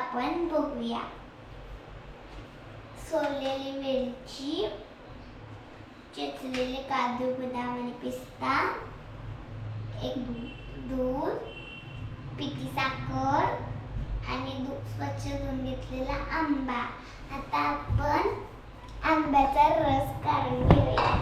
आपण बघूया. सोललेली वेलची, चेचलेले काजू, बदाम आणि पिस्ता, एक दूध, पिठी साखर आणि स्वच्छ धुवून घेतलेला आंबा. आता आपण आंब्याचा रस काढून घेऊया.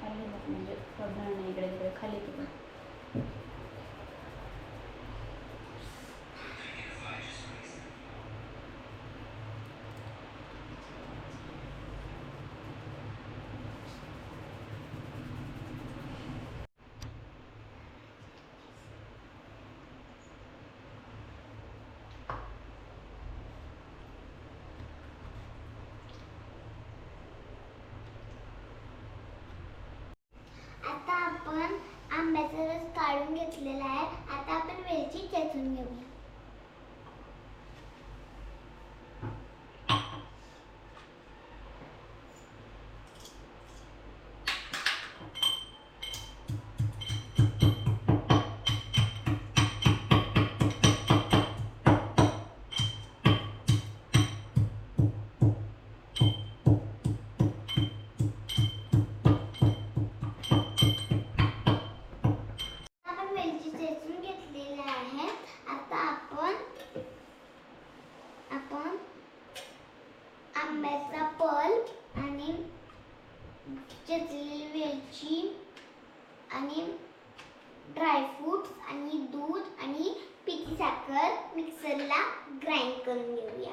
खाली म्हणजे पडणार नाही इकडे तिकडे खाली तिकडे. आता आपण आंब्याचा रस काढून घेतलेला आहे. आता आपण वेलची चेचून घेऊया. आंब्याचा पल्प आणि चेचलेली वेलची आणि ड्रायफ्रूट्स आणि दूध आणि पिठी साखर मिक्सरला ग्राइंड करून घेऊया.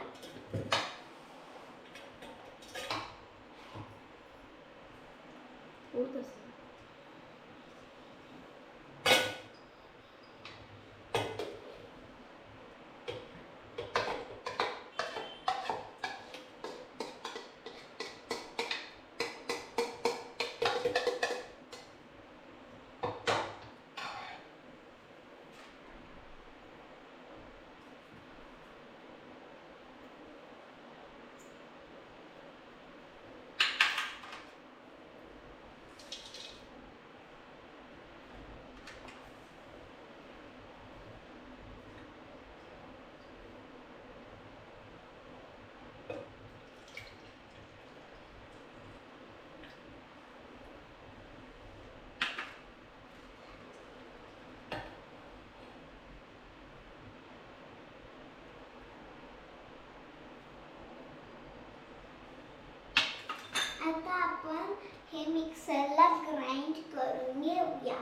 आता आपण हे मिक्सरला ग्राइंड करून घेऊया.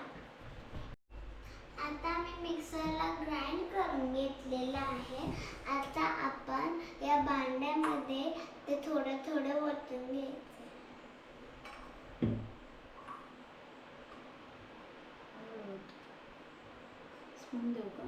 आता मी मिक्सरला ग्राइंड करून घेतलेलं आहे. आता आपण या भांड्यामध्ये ते थोडं थोडं ओतून घ्यायचं. स्पून देऊ का?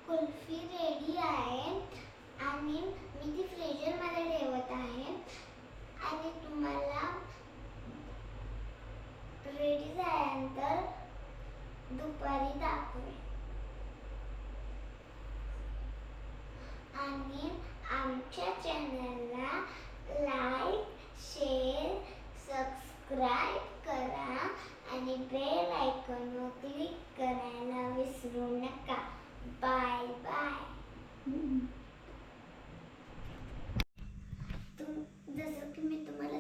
कुल्फी रेडी आहे आणि मी ती फ्रीजरमध्ये ठेवत आहे आणि तुम्हाला रेडी झाल्यानंतर दुपारी दाखवेन. आणि आमच्या चॅनलला लाईक, शेअर, सबस्क्राईब करा आणि बेल आयकॉनवर क्लिक करायला विसरू नका. Bye bye. जसं की मी तुम्हाला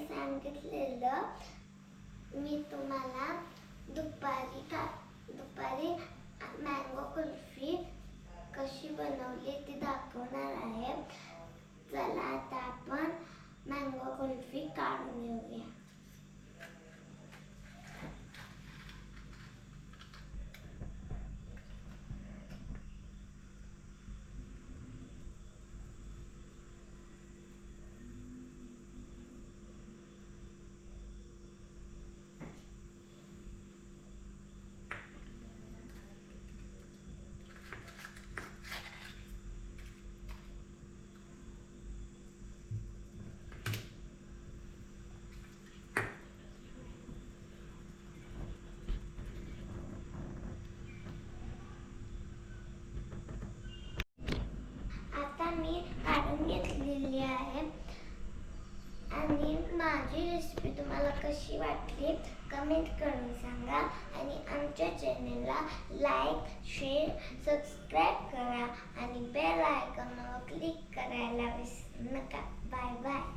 माझी रेसिपी तुम्हाला कशी वाटली कमेंट करून सांगा आणि आमच्या चॅनलला लाईक शेअर सबस्क्राईब करा आणि बेल आयकॉनवर क्लिक करायला विसरू नका. Bye bye.